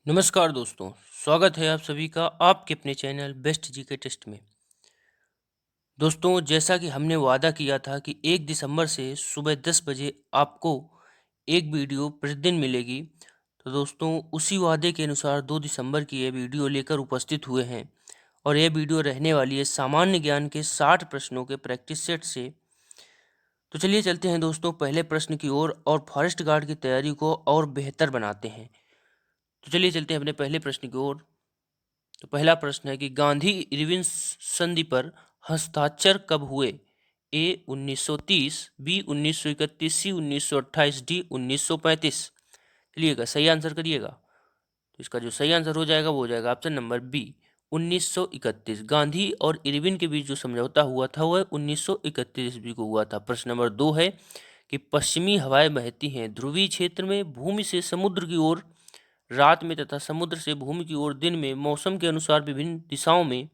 नमस्कार दोस्तों। स्वागत है आप सभी का आपके अपने चैनल बेस्ट जीके टेस्ट में। दोस्तों, जैसा कि हमने वादा किया था कि 1 दिसंबर से सुबह 10 बजे आपको एक वीडियो प्रतिदिन मिलेगी, तो दोस्तों उसी वादे के अनुसार 2 दिसंबर की ये वीडियो लेकर उपस्थित हुए हैं। और यह वीडियो रहने वाली है सामान्य ज्ञान के 60 प्रश्नों के प्रैक्टिस सेट से। तो चलिए चलते हैं दोस्तों पहले प्रश्न की ओर और फॉरेस्ट गार्ड की तैयारी को और बेहतर बनाते हैं। तो चलिए चलते हैं अपने पहले प्रश्न की ओर। तो पहला प्रश्न है कि गांधी इरविन संधि पर हस्ताक्षर कब हुए? ए 1930, बी 1931, सी 1928, डी 1935। चलिएगा सही आंसर करिएगा। तो इसका जो सही आंसर हो जाएगा वो हो जाएगा ऑप्शन नंबर बी 1931। गांधी और इरविन के बीच जो समझौता हुआ था वह 1931 ईस्वी को हुआ था। प्रश्न नंबर 2 है कि पश्चिमी हवाएं बहती हैं ध्रुवीय क्षेत्र में भूमि से समुद्र की ओर रात में तथा समुद्र से भूमि की ओर दिन में मौसम के अनुसार विभिन्न दिशाओं में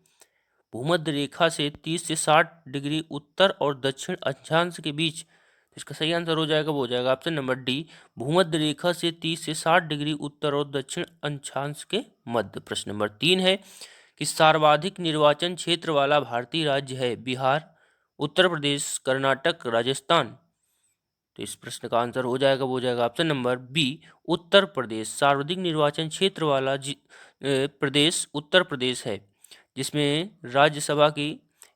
भूमध्य रेखा से 30 से 60 डिग्री उत्तर और दक्षिण अक्षांश के बीच। इसका सही आंसर हो जाएगा वो हो जाएगा ऑप्शन नंबर डी भूमध्य रेखा से 30 से 60 डिग्री उत्तर और दक्षिण अक्षांश के मध्य। प्रश्न नंबर 3 है कि सर्वाधिक निर्वाचन क्षेत्र वाला भारतीय राज्य है बिहार, उत्तर प्रदेश, कर्नाटक, राजस्थान। तो इस प्रश्न का आंसर हो जाएगा वो हो जाएगा option number B Uttar Pradesh. सर्वाधिक निर्वाचन क्षेत्र वाला प्रदेश उत्तर प्रदेश है, जिसमें राज्यसभा की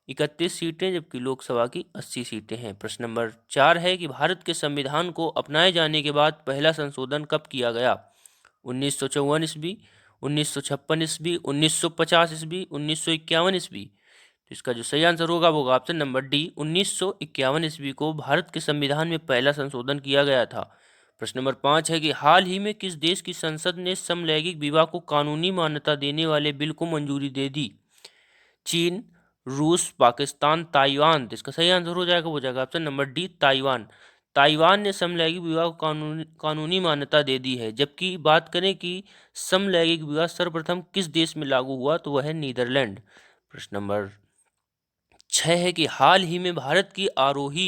31 सीटें जबकि लोकसभा की 80 सीटें हैं। प्रश्न नंबर 4 है कि भारत के संविधान को अपनाए जाने के बाद पहला संशोधन कब किया गया? 1954 ईस्वी, 1956 ईस्वी, 1950 ईस्वी, 1951 ईस्वी। तो इसका जो सही आंसर होगा वो होगा ऑप्शन नंबर डी 1951 ईस्वी को भारत के संविधान में पहला संशोधन किया गया था। प्रश्न नंबर 5 है कि हाल ही में किस देश की संसद ने समलैंगिक विवाह को कानूनी मान्यता देने वाले बिल को मंजूरी दे दी? चीन, रूस, पाकिस्तान, ताइवान। तो इसका सही आंसर हो जाएगा वो हो जाएगा option number D Taiwan. Taiwan ने समलैंगिक विवाह को कानूनी मान्यता दे दी है। जबकि बात करें कि समलैंगिक विवाह सर्वप्रथम किस देश में लागू हुआ तो वह है नीदरलैंड। प्रश्न नंबर 6 है कि हाल ही में भारत की आरोही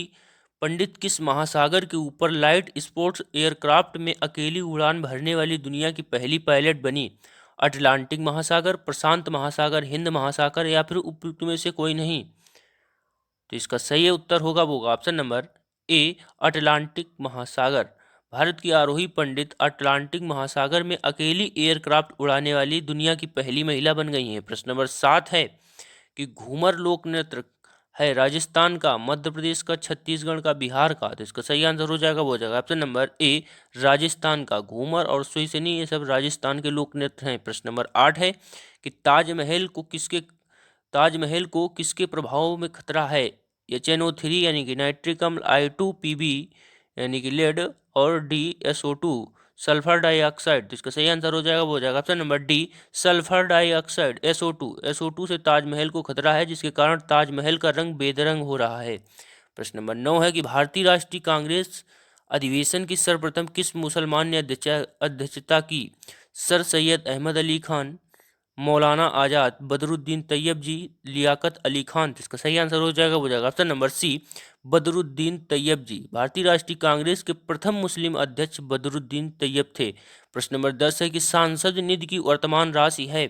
पंडित किस महासागर के ऊपर लाइट स्पोर्ट्स एयरक्राफ्ट में अकेली उड़ान भरने वाली दुनिया की पहली पायलट बनी? अटलांटिक महासागर, प्रशांत महासागर, हिंद महासागर या फिर उपयुक्त में से कोई नहीं। तो इसका सही उत्तर होगा वो ऑप्शन नंबर ए अटलांटिक महासागर। भारत की आरोही पंडित अटलांटिक महासागर में अकेली एयरक्राफ्ट उड़ाने वाली दुनिया की पहली महिला बन गई हैं। प्रश्न नंबर 7 है कि घूमर लोक नृत्य है राजस्थान का, मध्य प्रदेश का, छत्तीसगढ़ का, बिहार का। तो इसका सही आंसर हो जाएगा वो हो जाएगा ऑप्शन नंबर ए राजस्थान का। घूमर और सुईसनी ये सब राजस्थान के लोक नृत्य हैं। प्रश्न नंबर 8 है कि ताजमहल को किसके प्रभाव में खतरा है? HNO3 यानी कि नाइट्रिक अम्ल, I2PB यानी कि लेड और DSO2 सल्फर डाइऑक्साइड। तो इसका सही आंसर हो जाएगा वो हो जाएगा option number D sulphur dioxide SO2 से ताजमहल को खतरा है, जिसके कारण ताजमहल का रंग बेरंग हो रहा है। प्रश्न नंबर 9 है कि भारतीय राष्ट्रीय कांग्रेस अधिवेशन की सर्वप्रथम किस मुसलमान ने अध्यक्षता की? सर सैयद अहमद अली खान, मौलाना आजाद, बदरुद्दीन तैयब जी, लियाकत अली खान। तो इसका सही आंसर हो जाएगा वो हो जाएगा option number C Badruddin Tyabji. Bharatiya Rashtriya Congress के प्रथम मुस्लिम अध्यक्ष बदरुद्दीन तैयब थे। प्रश्न नंबर 10 है कि सांसद निधि की वर्तमान राशि है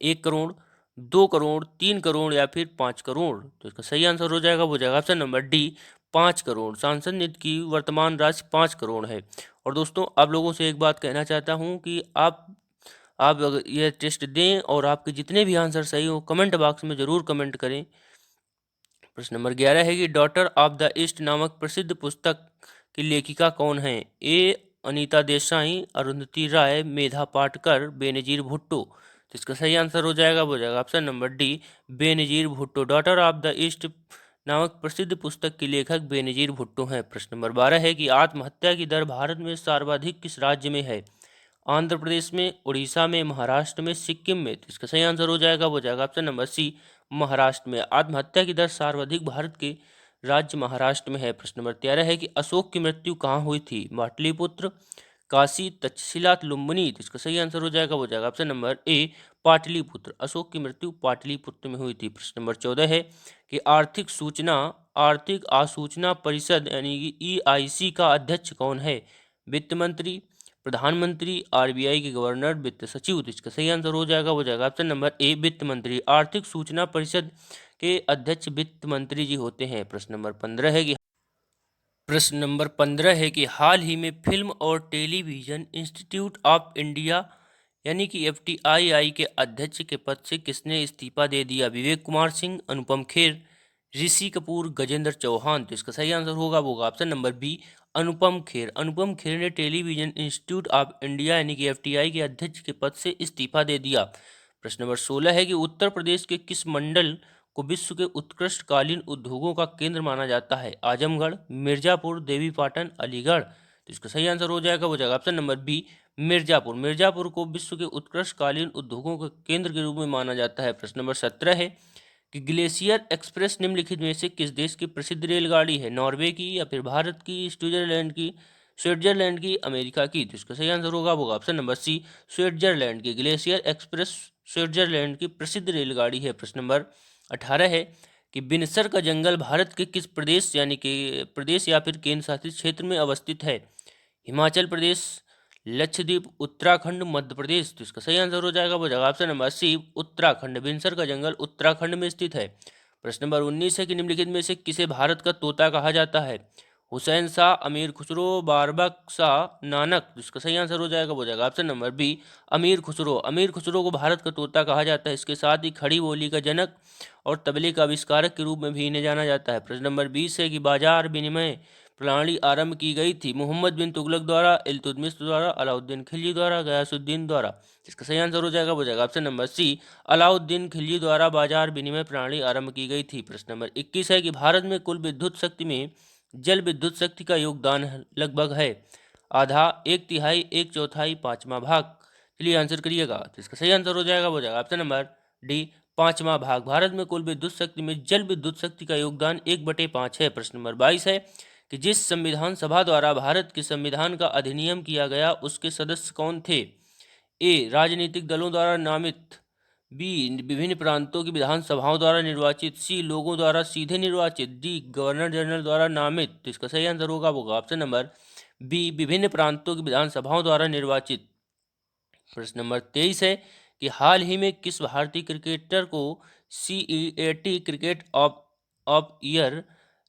1 करोड़, 2 करोड़, 3 करोड़ या फिर 5 करोड़। तो इसका सही आंसर हो जाएगा वो हो जाएगा ऑप्शन नंबर डी 5 करोड़। सांसद निधि की वर्तमान राशि 5 करोड़ है। और दोस्तों आप लोगों से एक बात कहना चाहता हूँ कि आप अगर ये टेस्ट दें और आपके जितने भी आंसर सही हो कमेंट बॉक्स में ज़रूर कमेंट करें। प्रश्न नंबर 11 है कि डॉटर ऑफ द ईस्ट नामक प्रसिद्ध पुस्तक की लेखिका कौन है? ए अनीता देसाई, अरुंधति राय, मेधा पाटकर, बेनजीर भुट्टो। तो इसका सही आंसर हो जाएगा वो हो जाएगा option number D Benazir Bhutto. Daughter of the east नामक प्रसिद्ध पुस्तक की लेखक बेनजीर भुट्टो हैं। प्रश्न नंबर 12 है कि आत्महत्या की दर भारत में सर्वाधिक किस राज्य में है? आंध्र प्रदेश में, उड़ीसा में, महाराष्ट्र में, सिक्किम में। तो इसका सही आंसर हो जाएगा वो हो जाएगा ऑप्शन नंबर सी महाराष्ट्र में। आत्महत्या की दर सर्वाधिक भारत के राज्य महाराष्ट्र में है। प्रश्न नंबर 13 है कि अशोक की मृत्यु कहाँ हुई थी? पाटलिपुत्र, काशी, तक्षशिला, लुम्बिनी। तो इसका सही आंसर हो जाएगा वो हो जाएगा ऑप्शन नंबर ए पाटलिपुत्र। अशोक की मृत्यु पाटलिपुत्र में हुई थी। प्रश्न नंबर 14 है कि आर्थिक आसूचना परिषद यानी कि EIC का अध्यक्ष कौन है? वित्त मंत्री, प्रधानमंत्री, आरबीआई के गवर्नर, वित्त सचिव। तो इसका सही आंसर हो जाएगा, वो जाएगा ऑप्शन नंबर ए वित्त मंत्री। आर्थिक सूचना परिषद के अध्यक्ष वित्त मंत्री जी होते हैं। प्रश्न नंबर 15 है कि हाल ही में फिल्म और टेलीविजन इंस्टीट्यूट ऑफ इंडिया यानी कि एफटीआईआई के अध्यक्ष के पद से किसने इस्तीफा दे दिया? विवेक कुमार सिंह, अनुपम खेर, ऋषि कपूर, गजेंद्र चौहान। तो इसका सही आंसर होगा option number B Anupam Kher. Anupam Kher ने टेलीविजन इंस्टीट्यूट ऑफ इंडिया यानी कि एफटीआई के अध्यक्ष के पद से इस्तीफा दे दिया। प्रश्न नंबर 16 है कि उत्तर प्रदेश के किस मंडल को विश्व के उत्कृष्ट कालीन उद्योगों का केंद्र माना जाता है? आजमगढ़, मिर्जापुर, देवीपाटन, अलीगढ़। तो इसका सही आंसर हो जाएगा, वो जाएगा option number B Mirzapur. Mirzapur को विश्व के उत्कृष्ट कालीन उद्योगों के केंद्र के रूप में माना जाता है। प्रश्न नंबर 17 है कि ग्लेशियर एक्सप्रेस निम्नलिखित में से किस देश की प्रसिद्ध रेलगाड़ी है? नॉर्वे की, या फिर भारत की, स्विट्जरलैंड की, अमेरिका की। तो इसका सही आंसर होगा ऑप्शन नंबर सी स्विट्जरलैंड की। ग्लेशियर एक्सप्रेस स्विट्जरलैंड की प्रसिद्ध रेलगाड़ी है। प्रश्न नंबर 18 है कि बिनसर का जंगल भारत के किस प्रदेश यानी कि प्रदेश या फिर केंद्र शासित क्षेत्र में अवस्थित है? हिमाचल प्रदेश, लक्षद्वीप, उत्तराखंड, मध्य प्रदेश। तो इसका सही आंसर हो जाएगा, वो जाएगा ऑप्शन नंबर सी उत्तराखंड। बिनसर का जंगल उत्तराखंड में स्थित है। प्रश्न नंबर 19 है कि निम्नलिखित में से किसे भारत का तोता कहा जाता है? हुसैन शाह, अमीर खुसरो, बारबक शाह, नानक। तो इसका सही आंसर हो जाएगा, वो जाएगा ऑप्शन नंबर बी अमीर खुसरो। अमीर खुसरो को भारत का तोता कहा जाता है। इसके साथ ही खड़ी बोली का जनक और तबले का आविष्कारक के रूप में भी इन्हें जाना जाता है। प्रश्न नंबर 20 है कि बाजार विनिमय प्रणाली आरंभ की गई थी मोहम्मद बिन तुगलक द्वारा, इल्तुतमिश द्वारा, अलाउद्दीन खिलजी द्वारा, गयासुद्दीन द्वारा। इसका सही आंसर हो जाएगा, वो जाएगा option number C Alauddin Khilji द्वारा बाजार विनिमय प्रणाली आरंभ की गई थी। प्रश्न नंबर 21 है कि भारत में कुल विद्युत शक्ति में जल विद्युत शक्ति का योगदान लगभग है? आधा, एक तिहाई, एक चौथाई, पांचवा भाग। चलिए आंसर करिएगा। तो इसका सही आंसर हो जाएगा, वो जाएगा ऑप्शन नंबर डी पांचवा भाग। भारत में कुल विद्युत शक्ति में जल विद्युत शक्ति का योगदान 1/5 है। प्रश्न नंबर 22 है कि जिस संविधान सभा द्वारा भारत के संविधान का अधिनियम किया गया उसके सदस्य कौन थे? ए राजनीतिक दलों द्वारा नामित, बी विभिन्न प्रांतों की विधानसभाओं द्वारा निर्वाचित, सी लोगों द्वारा सीधे निर्वाचित, डी गवर्नर जनरल द्वारा नामित। तो इसका सही आंसर होगा ऑप्शन नंबर बी विभिन्न प्रांतों की विधानसभाओं द्वारा निर्वाचित। प्रश्न नंबर 23 है कि हाल ही में किस भारतीय क्रिकेटर को CEAT क्रिकेट ऑफ ईयर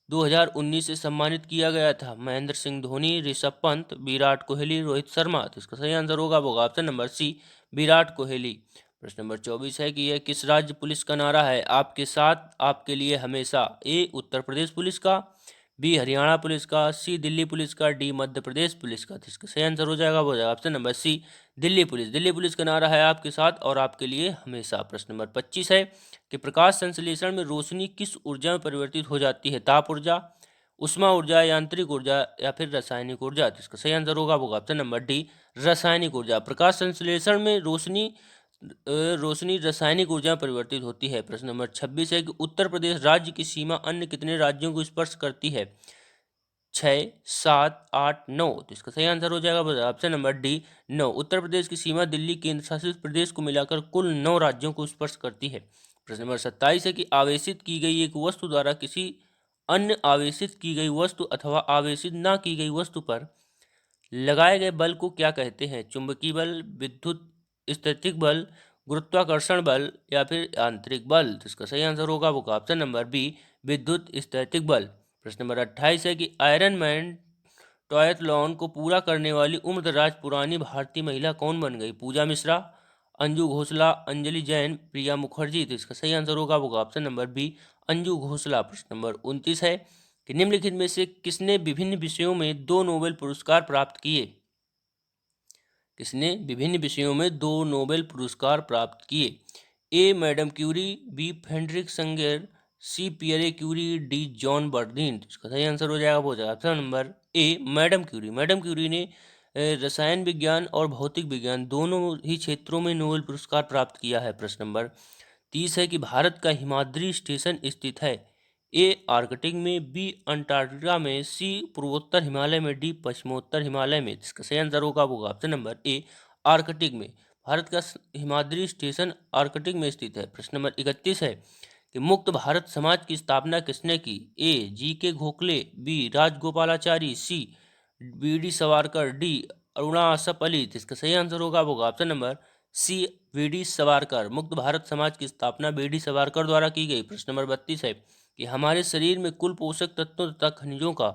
2019 से सम्मानित किया गया था? महेंद्र सिंह धोनी, ऋषभ पंत, विराट कोहली, रोहित शर्मा। तो इसका सही आंसर होगा option number C Virat Kohli. प्रश्न नंबर 24 है कि यह किस राज्य पुलिस का नारा है? आपके साथ, आपके लिए हमेशा। ए उत्तर प्रदेश पुलिस का, बी हरियाणा पुलिस का, सी दिल्ली पुलिस का, डी मध्य प्रदेश पुलिस का। तो इसका सही आंसर हो जाएगा, वो जाएगा option number C Delhi police. Delhi police का नारा है आपके साथ और आपके लिए हमेशा। प्रश्न नंबर 25 है कि प्रकाश संश्लेषण में रोशनी किस ऊर्जा में परिवर्तित हो जाती है? ताप ऊर्जा, उष्मा ऊर्जा, यांत्रिक ऊर्जा, या फिर रासायनिक ऊर्जा। तो इसका सही आंसर होगा ऑप्शन नंबर डी रासायनिक ऊर्जा। प्रकाश संश्लेषण में रोशनी रासायनिक ऊर्जा में परिवर्तित होती है। प्रश्न नंबर 26 है कि उत्तर प्रदेश राज्य की सीमा अन्य कितने राज्यों को स्पर्श करती है? 6, 7, 8, 9। तो इसका सही आंसर हो जाएगा option number D 9। Uttar Pradesh की सीमा दिल्ली केंद्र शासित प्रदेश को मिलाकर कुल 9 राज्यों को स्पर्श करती है। प्रश्न नंबर 27 है कि आवेशित की गई एक वस्तु द्वारा किसी अन्य आवेशित की गई वस्तु अथवा आवेशित न की गई वस्तु पर लगाए गए बल को क्या कहते हैं? चुंबकीय बल, विद्युत स्थैतिक बल, गुरुत्वाकर्षण बल, या फिर यांत्रिक बल। तो इसका सही आंसर होगा ऑप्शन नंबर बी विद्युत स्थैतिक बल। प्रश्न नंबर 28 है कि आयरन मैन ट्रायथलॉन को पूरा करने वाली उम्रदराज पुरानी भारतीय महिला कौन बन गई? पूजा मिश्रा, अंजू घोषला, अंजलि जैन, प्रिया मुखर्जी। तो इसका सही आंसर होगा ऑप्शन नंबर बी अंजू घोषला। प्रश्न नंबर 29 है कि निम्नलिखित में से किसने विभिन्न विषयों में 2 नोबेल पुरस्कार प्राप्त किए? किसने विभिन्न विषयों में 2 नोबेल पुरस्कार प्राप्त किए? A Madam Curie, B Frederick Sanger, C Pierre Curie, D John Bardeen. तो इसका सही आंसर हो जाएगा option number A Madam Curie. Madam Curie ने रसायन विज्ञान और भौतिक विज्ञान दोनों ही क्षेत्रों में नोबेल पुरस्कार प्राप्त किया है। प्रश्न नंबर 30 है कि भारत का हिमाद्री स्टेशन स्थित है? ए आर्कटिक में, बी अंटार्कटिका में, सी पूर्वोत्तर हिमालय में, डी पश्चिमोत्तर हिमालय में। इसका सही आंसर होगा ऑप्शन नंबर ए आर्कटिक में। भारत का हिमाद्री स्टेशन आर्कटिक में स्थित है। प्रश्न नंबर 31 है कि मुक्त भारत समाज की स्थापना किसने की? A GK Gokhale, B Rajagopalachari, C BD Savarkar, D Aruna Asaf Ali. इसका सही आंसर होगा option number C, VD Savarkar. मुक्त भारत समाज की स्थापना वीडी सावरकर द्वारा की गई। प्रश्न नंबर 32 है कि हमारे शरीर में कुल पोषक तत्वों तथा खनिजों का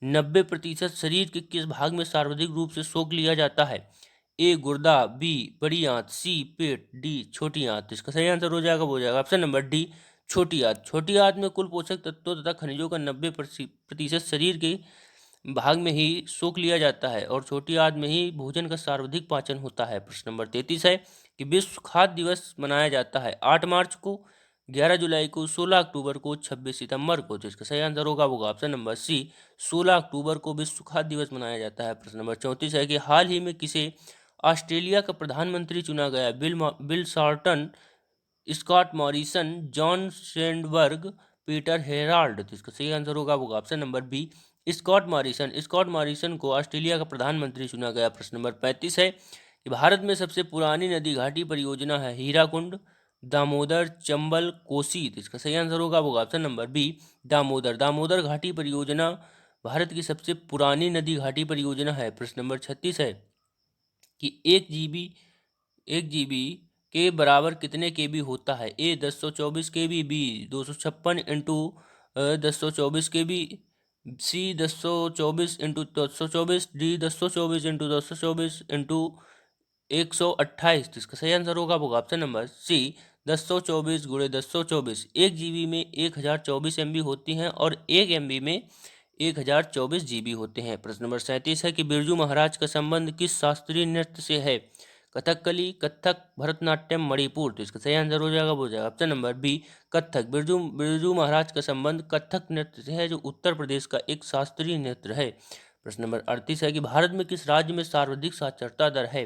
90% शरीर के किस भाग में सर्वाधिक रूप से सोख लिया जाता है? ए गुर्दा, बी बड़ी आंत, सी पेट, डी छोटी आंत। इसका सही आंसर हो जाएगा ऑप्शन नंबर डी, छोटी आंत। छोटी आंत में कुल पोषक तत्वों तथा खनिजों का 90% शरीर के भाग में ही सोख लिया जाता है और छोटी आंत में ही भोजन का सर्वाधिक पाचन होता है। प्रश्न नंबर 33 है कि विश्व खाद्य दिवस मनाया जाता है 8 मार्च को, 11 जुलाई को, 16 अक्टूबर को, 26 सितंबर को। तो इसका सही आंसर होगा ऑप्शन नंबर सी, 16 अक्टूबर को विश्व खाद्य दिवस मनाया जाता है। प्रश्न नंबर 34 है कि हाल ही में किसे ऑस्ट्रेलिया का प्रधानमंत्री चुना गया? Bill Shorten, Scott Morrison, John Sandberg, Peter Harold. तो इसका सही आंसर होगा option number B, Scott Morrison. Scott Morrison को ऑस्ट्रेलिया का प्रधानमंत्री चुना गया। प्रश्न नंबर 35 है कि भारत में सबसे पुरानी नदी घाटी परियोजना है हीराकुंड, दामोदर, चंबल, कोसी। तो इसका सही आंसर होगा option number B, Damodar. Damodar घाटी परियोजना भारत की सबसे पुरानी नदी घाटी परियोजना है। प्रश्न नंबर 36 है कि 1 GB के बराबर कितने KB होता है? ए 1024 KB, बी 256 इंटू 1024 KB, सी 1024 इंटू 1024, डी 1024 इंटू 1024 इंटू 128। तो इसका सही आंसर होगा ऑप्शन नंबर सी, 1024 गुणे 1024। 1 GB में 1024 MB होती हैं और 1 MB में 1024 GB होते हैं। प्रश्न नंबर 37 है कि बिरजू महाराज का संबंध किस शास्त्रीय नृत्य से है? कथकली, कथक, भरतनाट्यम, मणिपुर। तो इसका सही आंसर हो जाएगा option number B, Kathak. Birju Birju Maharaj का संबंध कथक नृत्य से है जो उत्तर प्रदेश का एक शास्त्रीय नृत्य है। प्रश्न नंबर 38 है कि भारत में किस राज्य में सर्वाधिक साक्षरता दर है?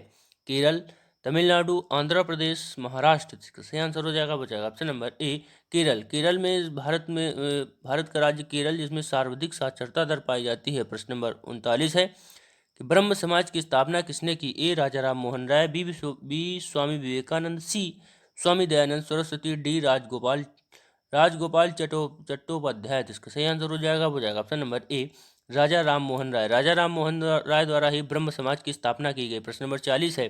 केरल, तमिलनाडु, आंध्र प्रदेश, महाराष्ट्र। इसका सही आंसर हो जाएगा ऑप्शन नंबर ए, केरल। केरल में भारत का राज्य केरल जिसमें सर्वाधिक साक्षरता दर पाई जाती है। प्रश्न नंबर 39 है कि ब्रह्म समाज की स्थापना किसने की? ए राजा राम मोहन राय, बी स्वामी विवेकानंद, सी स्वामी दयानंद सरस्वती, डी राजगोपाल चट्टोपाध्याय। इसका सही आंसर हो जाएगा ऑप्शन नंबर ए, राजा राम मोहन राय। राजा राम मोहन राय द्वारा ही ब्रह्म समाज की स्थापना की गई। प्रश्न नंबर 40 है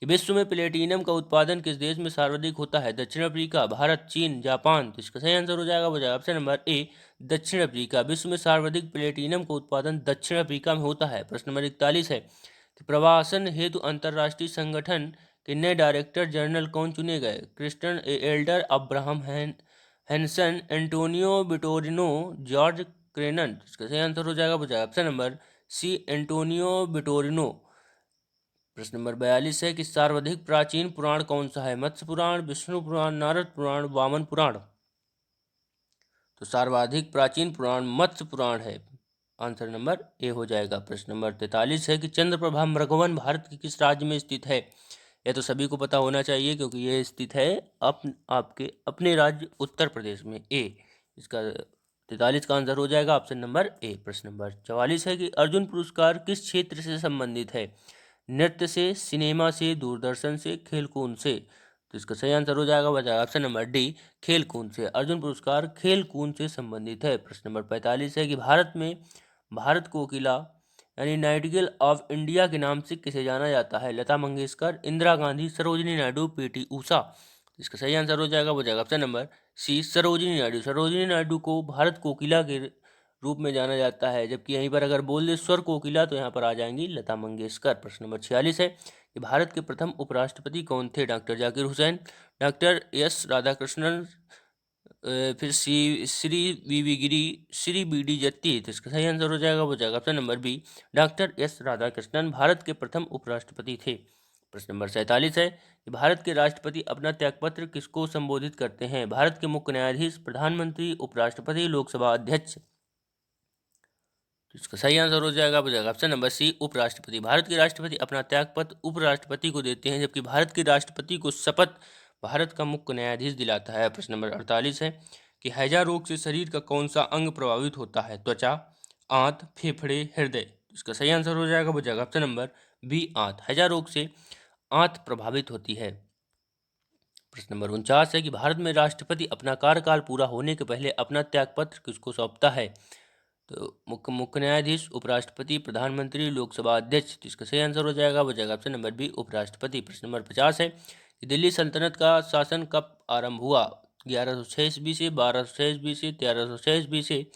कि विश्व में प्लेटिनम का उत्पादन किस देश में सर्वाधिक होता है? दक्षिण अफ्रीका, भारत, चीन, जापान। तो इसका सही आंसर हो जाएगा ऑप्शन नंबर ए, दक्षिण अफ्रीका। विश्व में सर्वाधिक प्लेटिनम का उत्पादन दक्षिण अफ्रीका में होता है। प्रश्न नंबर 41 है कि प्रवासन हेतु अंतर्राष्ट्रीय संगठन के नए डायरेक्टर जनरल कौन चुने गए? Kristen Elder, Abraham Hansen, Antonio Vitorino, George Crenan. इसका सही आंसर हो जाएगा option number C, Antonio Vitorino. प्रश्न नंबर 42 है कि सर्वाधिक प्राचीन पुराण कौन सा है? मत्स्य पुराण, विष्णु पुराण, नारद पुराण, वामन पुराण। तो सर्वाधिक प्राचीन पुराण मत्स्य पुराण है। आंसर नंबर ए हो जाएगा। प्रश्न नंबर 43 है कि चंद्रप्रभा मृगवन भारत के किस राज्य में स्थित है? यह तो सभी को पता होना चाहिए क्योंकि यह स्थित है आपके अपने राज्य उत्तर प्रदेश में। ए इसका 43 का आंसर हो जाएगा ऑप्शन नंबर ए। प्रश्न नंबर 44 है कि अर्जुन पुरस्कार किस क्षेत्र से संबंधित है? नृत्य से, सिनेमा से, दूरदर्शन से, खेलकूद से। तो इसका सही आंसर हो जाएगा ऑप्शन नंबर डी, खेलकूद से। अर्जुन पुरस्कार खेलकूद से संबंधित है। प्रश्न नंबर 45 है कि भारत में भारत कोकिला यानी नाइटिंगेल ऑफ इंडिया के नाम से किसे जाना जाता है? लता मंगेशकर, इंदिरा गांधी, सरोजिनी नायडू, पीटी उषा। इसका सही आंसर हो जाएगा option number C, Sarojini Naidu. Sarojini Naidu को भारत कोकिला के रूप में जाना जाता है, जबकि यहीं पर अगर बोल दे स्वर कोकिला तो यहाँ पर आ जाएंगी लता मंगेशकर। प्रश्न नंबर 46 है कि भारत के प्रथम उपराष्ट्रपति कौन थे? Doctor Zakir Hussain, doctor S Radhakrishnan, फिर श्री वी गिरी, श्री बी.डी. जत्ती। तो इसका सही आंसर हो जाएगा option number B, doctor S Radhakrishnan Bharat के प्रथम उपराष्ट्रपति थे। प्रश्न नंबर 47 है कि भारत के राष्ट्रपति अपना त्यागपत्र किसको संबोधित करते हैं? भारत के मुख्य न्यायाधीश, प्रधानमंत्री, उपराष्ट्रपति, लोकसभा अध्यक्ष। तो इसका सही आंसर हो जाएगा ऑप्शन नंबर सी, उपराष्ट्रपति। भारत के राष्ट्रपति अपना त्यागपत्र उपराष्ट्रपति को देते हैं, जबकि भारत के राष्ट्रपति को शपथ भारत का मुख्य न्यायाधीश दिलाता है। प्रश्न नंबर 48 है कि हैजा रोग से शरीर का कौन सा अंग प्रभावित होता है? त्वचा, आंत, फेफड़े, हृदय। इसका सही आंसर हो जाएगा ऑप्शन नंबर बी, आंत। हैजा रोग से आंत प्रभावित होती है। प्रश्न नंबर 49 है कि भारत में राष्ट्रपति अपना कार्यकाल पूरा होने के पहले अपना त्यागपत्र किसको सौंपता है? तो मुख्य न्यायाधीश, उपराष्ट्रपति, प्रधानमंत्री, लोकसभा अध्यक्ष। तो इसका सही आंसर हो जाएगा, वो जाएगा ऑप्शन नंबर बी, उपराष्ट्रपति। प्रश्न नंबर 50 है कि दिल्ली सल्तनत का शासन कब आरंभ हुआ? 1106 ईस्वी से, 1206 ईस्वी से, 1306 ईस्वी से,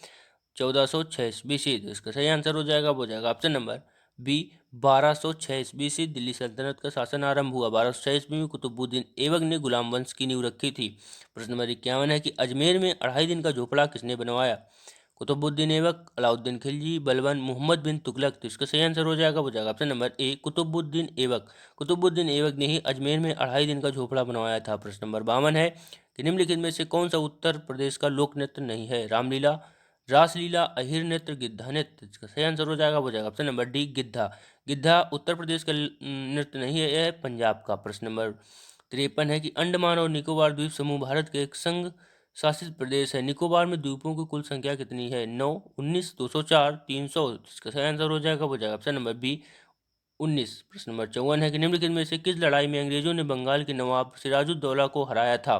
1406 ईस्वी से। तो इसका सही आंसर हो जाएगा, वो जाएगा ऑप्शन नंबर बी, 1206 ईस्वी से दिल्ली सल्तनत का शासन आरंभ हुआ। 1206 ईस्वी में कुतुबुद्दीन ऐबक ने गुलाम वंश की नींव रखी थी। प्रश्न नंबर 51 है कि अजमेर में 2.5 दिन का झोपड़ा किसने बनवाया? कुतुबुद्दीन ऐबक, अलाउद्दीन खिलजी, बलबन, मोहम्मद बिन तुगलक। तो इसका सही आंसर हो जाएगा, वो जाएगा option number A, Qutubuddin Aibak. Qutubuddin Aibak ने ही अजमेर में 2.5 दिन का झोपड़ा बनवाया था। प्रश्न नंबर 52 है कि निम्नलिखित में से कौन सा उत्तर प्रदेश का लोक नृत्य नहीं है? रामलीला, रासलीला, अहिर नृत्य, गिद्धा नृत्य। इसका सही आंसर हो जाएगा, वो जाएगा ऑप्शन नंबर डी, गिद्धा। गिद्धा उत्तर प्रदेश का नृत्य नहीं है, यह है पंजाब का। प्रश्न नंबर 53 है कि अंडमान और निकोबार द्वीप समूह भारत के एक संघ शासित प्रदेश है। निकोबार में द्वीपों की कुल संख्या कितनी है? 9, 19, 204, 300। इसका सही आंसर हो जाएगा, वो जाएगा ऑप्शन नंबर बी, 19। प्रश्न नंबर 54 है कि निम्नलिखित में से किस लड़ाई में अंग्रेजों ने बंगाल के नवाब सिराजुद्दौला को हराया था?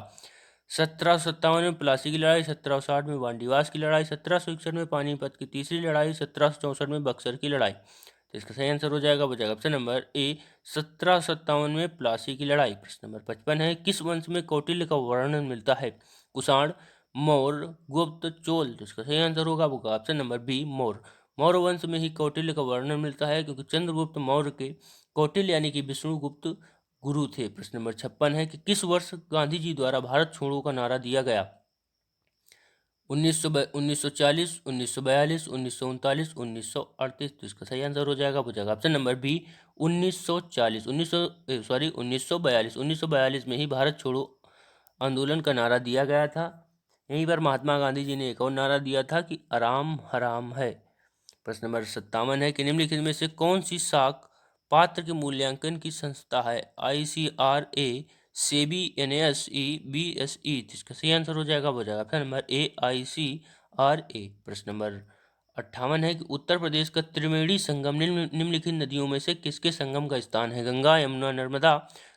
1757 में प्लासी की लड़ाई, 1760 में वांडीवास की लड़ाई, 1761 में पानीपत की तीसरी लड़ाई, 1764 में बक्सर की लड़ाई। तो इसका सही आंसर हो जाएगा, वो जाएगा ऑप्शन नंबर ए, 1757 में प्लासी की लड़ाई। प्रश्न नंबर 55 है किस वंश में कौटिल्य का वर्णन मिलता है? कुषाण, मौर्य, गुप्त, चोल। तो इसका सही आंसर होगा वो option number B, Maurya. Maurya वंश में ही कौटिल्य का वर्णन मिलता है, क्योंकि चंद्रगुप्त मौर्य के कौटिल्य यानी कि विष्णुगुप्त गुरु थे। प्रश्न नंबर 56 है कि किस वर्ष गांधी जी द्वारा भारत छोड़ो का नारा दिया गया? 1940, 1942, 1939, 1938। तो इसका सही आंसर हो जाएगा, वो जाएगा ऑप्शन नंबर बी, 1940। 1942 में ही भारत छोड़ो आंदोलन का नारा दिया गया था। यहीं पर महात्मा गांधी जी ने एक और नारा दिया था कि आराम हराम है। प्रश्न नंबर 57 है कि निम्नलिखित में से कौन सी साख पात्र के मूल्यांकन की संस्था है? ICRA, SEBI, NSE, BSE। इसका सही आंसर हो जाएगा, वो जाएगा ऑप्शन नंबर ए, ICRA। प्रश्न नंबर 58 है कि उत्तर प्रदेश का त्रिवेणी संगम निम्नलिखित नदियों में से किसके संगम का स्थान है? गंगा, यमुना, नर्मदा,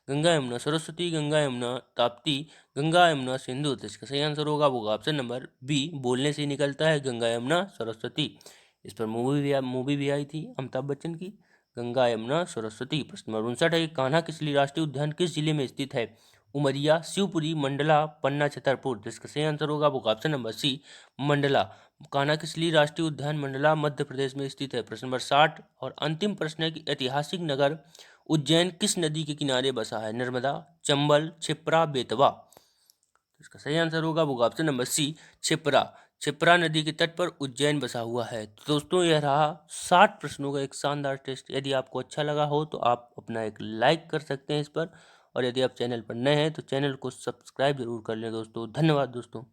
गंगा यमुना सरस्वती, गंगा यमुना ताप्ती, गंगा यमुना सिंधु। तो इसका सही आंसर होगा वो ऑप्शन नंबर बी, बोलने से निकलता है गंगा यमुना सरस्वती। इस पर मूवी भी आई थी अमिताभ बच्चन की, गंगा यमुना सरस्वती। प्रश्न नंबर 59 है कि कान्हा किसली राष्ट्रीय उद्यान किस जिले में स्थित है? उमरिया, शिवपुरी, मंडला, पन्ना, छतरपुर। तो इसका सही आंसर होगा वो option number C, Mandla. Kanha Kisli राष्ट्रीय उद्यान मंडला मध्य प्रदेश में स्थित है। प्रश्न नंबर 60 और अंतिम प्रश्न है कि ऐतिहासिक नगर उज्जैन किस नदी के किनारे बसा है? नर्मदा, चंबल, क्षिप्रा, बेतवा। इसका सही आंसर होगा वो option number C, Kshipra. Kshipra नदी के तट पर उज्जैन बसा हुआ है। तो दोस्तों यह रहा 60 प्रश्नों का एक शानदार टेस्ट। यदि आपको अच्छा लगा हो तो आप अपना एक लाइक कर सकते हैं इस पर, और यदि आप चैनल पर नए हैं तो चैनल को सब्सक्राइब जरूर कर लें दोस्तों। धन्यवाद दोस्तों।